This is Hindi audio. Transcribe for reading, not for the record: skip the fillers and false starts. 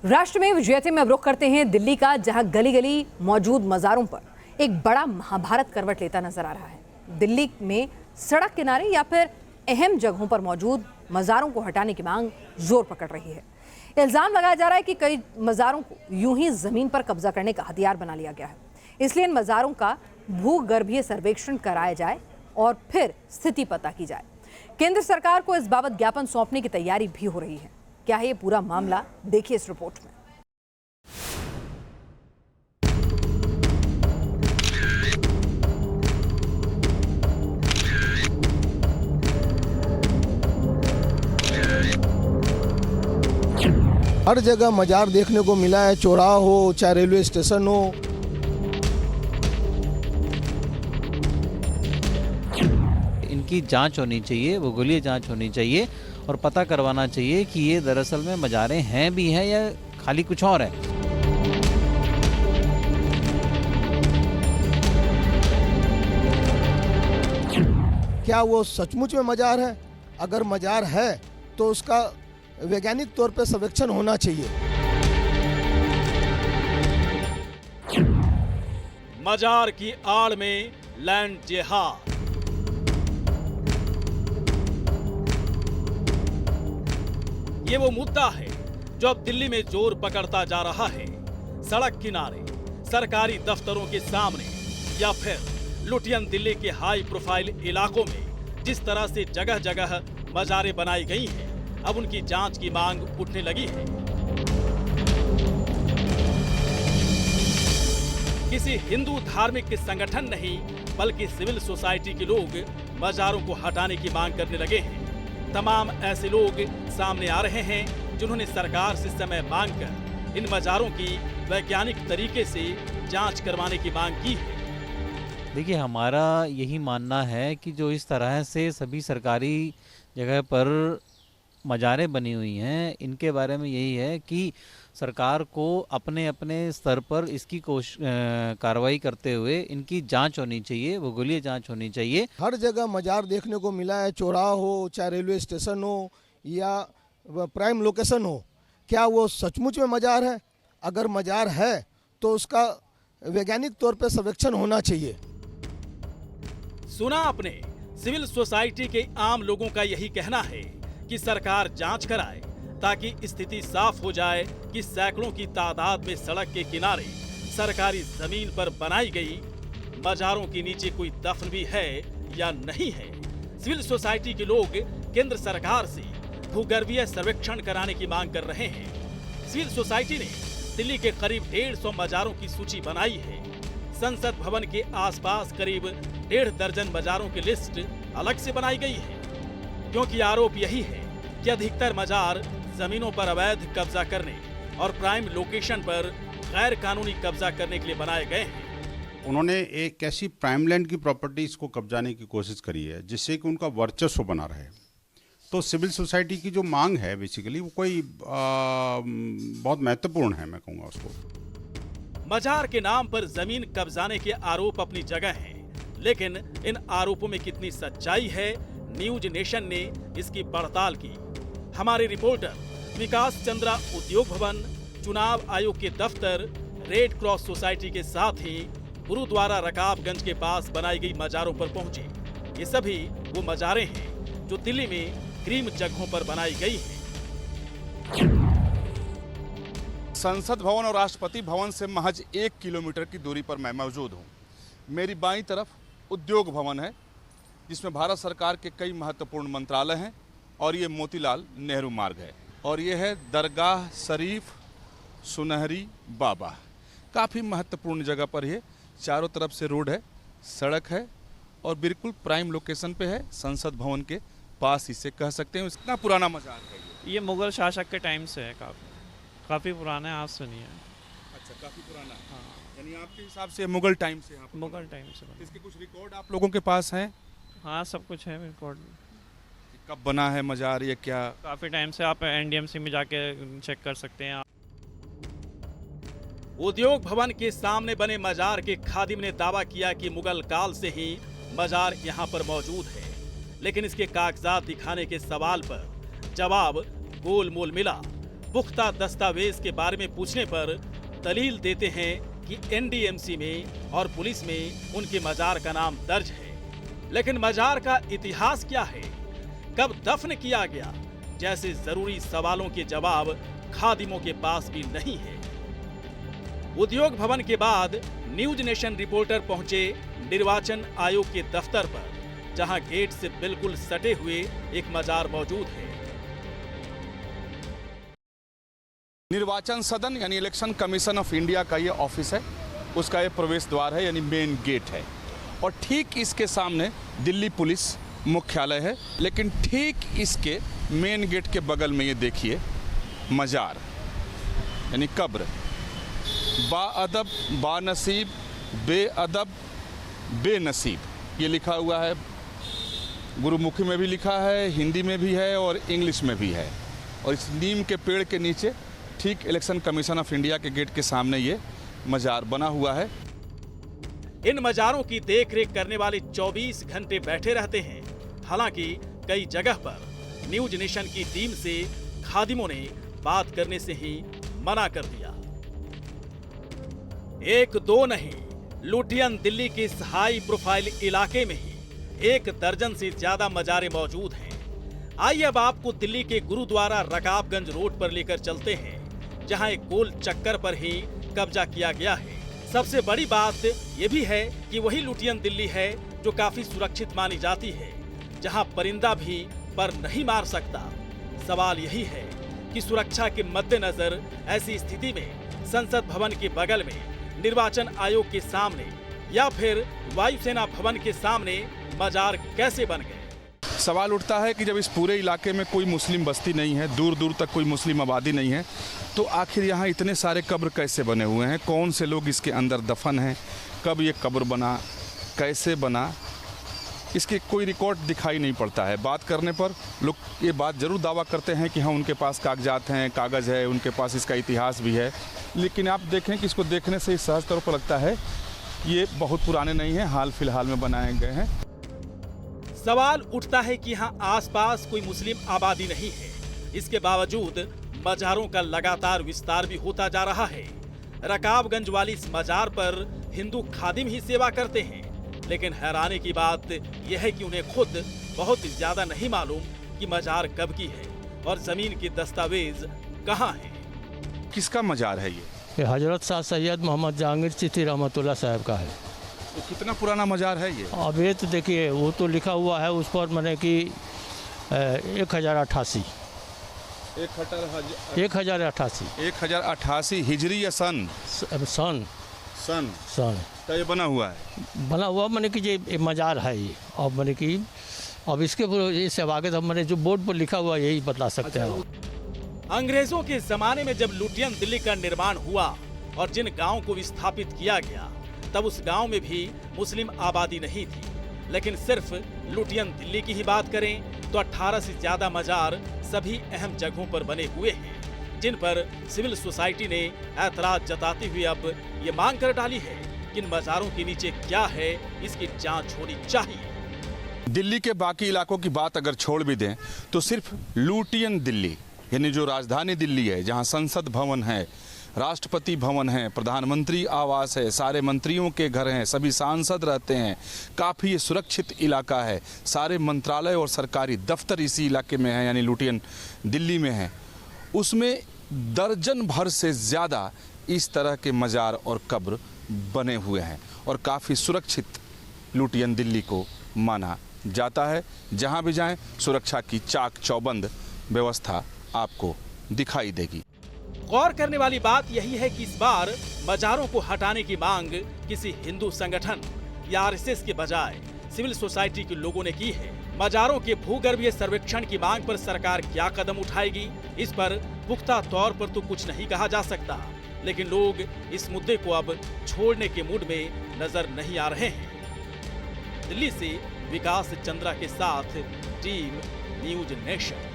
राष्ट्र में विजयते में अब रुख करते हैं दिल्ली का, जहां गली गली मौजूद मज़ारों पर एक बड़ा महाभारत करवट लेता नजर आ रहा है। दिल्ली में सड़क किनारे या फिर अहम जगहों पर मौजूद मज़ारों को हटाने की मांग जोर पकड़ रही है। इल्जाम लगाया जा रहा है कि कई मज़ारों को यूं ही जमीन पर कब्जा करने का हथियार बना लिया गया है। इसलिए इन मज़ारों का भूगर्भीय सर्वेक्षण कराया जाए और फिर स्थिति पता की जाए। केंद्र सरकार को इस बाबत ज्ञापन सौंपने की तैयारी भी हो रही है। क्या है ये पूरा मामला, देखिए इस रिपोर्ट में। हर जगह मजार देखने को मिला है, चौराहा हो चाहे रेलवे स्टेशन हो। इनकी जांच होनी चाहिए, भूगोलीय जांच होनी चाहिए और पता करवाना चाहिए कि ये दरअसल में मजारें हैं भी हैं या खाली कुछ और है। क्या वो सचमुच में मजार है? अगर मजार है तो उसका वैज्ञानिक तौर पर सर्वेक्षण होना चाहिए। मजार की आड़ में लैंड जिहाद। ये वो मुद्दा है जो अब दिल्ली में जोर पकड़ता जा रहा है। सड़क किनारे, सरकारी दफ्तरों के सामने या फिर लुटियन दिल्ली के हाई प्रोफाइल इलाकों में जिस तरह से जगह जगह मजारें बनाई गई हैं, अब उनकी जांच की मांग उठने लगी है। किसी हिंदू धार्मिक संगठन नहीं बल्कि सिविल सोसाइटी के लोग मजारों को हटाने की मांग करने लगे हैं। तमाम ऐसे लोग सामने आ रहे हैं जिन्होंने सरकार से समय मांगकर इन मजारों की वैज्ञानिक तरीके से जांच करवाने की मांग की है। देखिए, हमारा यही मानना है कि जो इस तरह से सभी सरकारी जगह पर मजारें बनी हुई हैं, इनके बारे में यही है कि सरकार को अपने अपने स्तर पर इसकी कार्रवाई करते हुए इनकी जांच होनी चाहिए, भूगोलीय जांच होनी चाहिए। हर जगह मजार देखने को मिला है, चौराहा हो चाहे रेलवे स्टेशन हो या प्राइम लोकेशन हो। क्या वो सचमुच में मजार है? अगर मजार है तो उसका वैज्ञानिक तौर पर सर्वेक्षण होना चाहिए। सुना आपने, सिविल सोसाइटी के आम लोगों का यही कहना है कि सरकार जांच कराए ताकि स्थिति साफ हो जाए कि सैकड़ों की तादाद में सड़क के किनारे सरकारी जमीन पर बनाई गई मजारों के नीचे कोई दफन भी है या नहीं है। सिविल सोसाइटी के लोग केंद्र सरकार से भूगर्भीय सर्वेक्षण कराने की मांग कर रहे हैं। सिविल सोसाइटी ने दिल्ली के करीब 150 मजारों की सूची बनाई है। संसद भवन के आसपास करीब 1.5 दर्जन मजारों की लिस्ट अलग से बनाई गई है, क्योंकि आरोप यही है कि अधिकतर मजार जमीनों पर अवैध कब्जा करने और प्राइम लोकेशन पर गैर कानूनी कब्जा करने के लिए बनाए गए हैं। उन्होंने एक ऐसी प्राइम लैंड की प्रॉपर्टीज को कब्जाने की कोशिश करी है जिससे कि उनका वर्चस्व बना रहे। तो सिविल सोसाइटी की जो मांग है बेसिकली वो कोई बहुत महत्वपूर्ण है, मैं कहूँगा उसको। मजार के नाम पर जमीन कब्जाने के आरोप अपनी जगह हैं, लेकिन इन आरोपों में कितनी सच्चाई है, न्यूज नेशन ने इसकी पड़ताल की। हमारे रिपोर्टर विकास चंद्रा उद्योग भवन, चुनाव आयोग के दफ्तर, रेड क्रॉस सोसाइटी के साथ ही गुरुद्वारा रकाबगंज के पास बनाई गई मजारों पर पहुंचे। ये सभी वो मजारें हैं जो दिल्ली में क्रीम जगहों पर बनाई गई हैं। संसद भवन और राष्ट्रपति भवन से महज 1 किलोमीटर की दूरी पर मैं मौजूद हूँ। मेरी बाईं तरफ उद्योग भवन है जिसमें भारत सरकार के कई महत्वपूर्ण मंत्रालय हैं और ये मोतीलाल नेहरू मार्ग है और ये है दरगाह शरीफ सुनहरी बाबा। काफ़ी महत्वपूर्ण जगह पर ये चारों तरफ से रोड है, सड़क है और बिल्कुल प्राइम लोकेशन पे है। संसद भवन के पास इसे कह सकते हैं। इतना पुराना मजार है ये मुगल शासक के टाइम से है, काफ़ी पुराना है, आज से नहीं है। अच्छा, काफ़ी पुराना है। हाँ, यानी आपके हिसाब से मुगल टाइम से यहाँ पर मुगल टाइम से। इसके कुछ रिकॉर्ड आप लोगों के पास हैं? हाँ, सब कुछ है रिकॉर्ड। कब बना है मजार, ये क्या? काफ़ी टाइम से आप एनडीएमसी में जाके चेक कर सकते हैं। उद्योग भवन के सामने बने मजार के खादिम ने दावा किया कि मुगल काल से ही मजार यहाँ पर मौजूद है, लेकिन इसके कागजात दिखाने के सवाल पर जवाब गोलमोल मिला। पुख्ता दस्तावेज के बारे में पूछने पर दलील देते हैं कि एनडीएमसी में और पुलिस में उनके मजार का नाम दर्ज है, लेकिन मजार का इतिहास क्या है, कब दफन किया गया, जैसे जरूरी सवालों के जवाब खादिमों के पास भी नहीं है। उद्योग भवन के बाद न्यूज नेशन रिपोर्टर पहुंचे निर्वाचन आयोग के दफ्तर पर, जहां गेट से बिल्कुल सटे हुए एक मजार मौजूद है। निर्वाचन सदन यानी इलेक्शन कमीशन ऑफ इंडिया का ये ऑफिस है, उसका ये प्रवेश द्वार है यानी मेन गेट है, और ठीक इसके सामने दिल्ली पुलिस मुख्यालय है। लेकिन ठीक इसके मेन गेट के बगल में ये देखिए मजार यानी कब्र, बाअदब बानसीब बेअदब बेनसीब, ये लिखा हुआ है। गुरुमुखी में भी लिखा है, हिंदी में भी है और इंग्लिश में भी है। और इस नीम के पेड़ के नीचे ठीक इलेक्शन कमीशन ऑफ इंडिया के गेट के सामने ये मजार बना हुआ है। इन मजारों की देखरेख करने वाले 24 घंटे बैठे रहते हैं। हालांकि कई जगह पर न्यूज नेशन की टीम से खादिमों ने बात करने से ही मना कर दिया। एक दो नहीं, लुटियन दिल्ली के इस हाई प्रोफाइल इलाके में ही 1 दर्जन से ज्यादा मजारे मौजूद हैं। आइए अब आपको दिल्ली के गुरुद्वारा रकाबगंज रोड पर लेकर चलते हैं, जहां एक गोल चक्कर पर ही कब्जा किया गया है। सबसे बड़ी बात यह भी है कि वही लुटियन दिल्ली है जो काफी सुरक्षित मानी जाती है, जहां परिंदा भी पर नहीं मार सकता। सवाल यही है कि सुरक्षा के मद्देनजर ऐसी स्थिति में संसद भवन के बगल में, निर्वाचन आयोग के सामने या फिर वायुसेना भवन के सामने मजार कैसे बन गए। सवाल उठता है कि जब इस पूरे इलाके में कोई मुस्लिम बस्ती नहीं है, दूर दूर तक कोई मुस्लिम आबादी नहीं है, तो आखिर यहाँ इतने सारे कब्र कैसे बने हुए हैं? कौन से लोग इसके अंदर दफन हैं? कब ये कब्र बना, कैसे बना, इसके कोई रिकॉर्ड दिखाई नहीं पड़ता है। बात करने पर लोग ये बात जरूर दावा करते हैं कि हाँ उनके पास कागजात हैं, कागज़ है, उनके पास इसका इतिहास भी है, लेकिन आप देखें कि इसको देखने से सहज तौर पर लगता है ये बहुत पुराने नहीं हैं, हाल फिलहाल में बनाए गए हैं। सवाल उठता है कि यहाँ आसपास कोई मुस्लिम आबादी नहीं है, इसके बावजूद मजारों का लगातार विस्तार भी होता जा रहा है। रकाबगंज वाली इस मजार पर हिंदू खादिम ही सेवा करते हैं, लेकिन हैरानी की बात यह है कि उन्हें खुद बहुत ज्यादा नहीं मालूम कि मजार कब की है और जमीन के दस्तावेज कहाँ हैं। किसका मजार है ये हजरत शाह सैयद मोहम्मद जहांगीर चिश्ती रहमतुल्लाह साहब का है। तो कितना पुराना मजार है ये? अब ये तो देखिए वो तो लिखा हुआ है उस पर मैंने कि 1088 1088 हिजरी या सन का ये बना हुआ मैंने कि ये मजार है ये। अब मैंने कि अब इसके इससे आगे तो मैंने जो बोर्ड पर लिखा हुआ यही बता सकते हैं। अंग्रेजों के जमाने में जब लुटियन दिल्ली का निर्माण हुआ और जिन गांवों को विस्थापित किया गया, तब उस गांव में भी मुस्लिम आबादी नहीं थी। लेकिन सिर्फ लुटियन दिल्ली की ही बात करें तो 18 से ज्यादा मजार सभी अहम जगहों पर बने हुए हैं, जिन पर सिविल सोसाइटी ने ऐतराज जताते हुए अब ये मांग कर डाली है कि इन मजारों के नीचे क्या है, इसकी जांच होनी चाहिए। दिल्ली के बाकी इलाकों की बात अगर छोड़ भी दें तो सिर्फ लुटियन दिल्ली यानी जो राजधानी दिल्ली है, जहां संसद भवन है, राष्ट्रपति भवन है, प्रधानमंत्री आवास है, सारे मंत्रियों के घर हैं, सभी सांसद रहते हैं, काफ़ी ये सुरक्षित इलाका है, सारे मंत्रालय और सरकारी दफ्तर इसी इलाके में हैं यानी लुटियन दिल्ली में हैं। उसमें दर्जन भर से ज़्यादा इस तरह के मजार और कब्र बने हुए हैं और काफ़ी सुरक्षित लुटियन दिल्ली को माना जाता है। जहाँ भी जाएं सुरक्षा की चाक चौबंद व्यवस्था आपको दिखाई देगी। गौर करने वाली बात यही है कि इस बार मजारों को हटाने की मांग किसी हिंदू संगठन या आरएसएस के बजाय सिविल सोसाइटी के लोगों ने की है। मजारों के भूगर्भीय सर्वेक्षण की मांग पर सरकार क्या कदम उठाएगी, इस पर पुख्ता तौर पर तो कुछ नहीं कहा जा सकता, लेकिन लोग इस मुद्दे को अब छोड़ने के मूड में नजर नहीं आ रहे हैं। दिल्ली से विकास चंद्रा के साथ टीम न्यूज नेशन।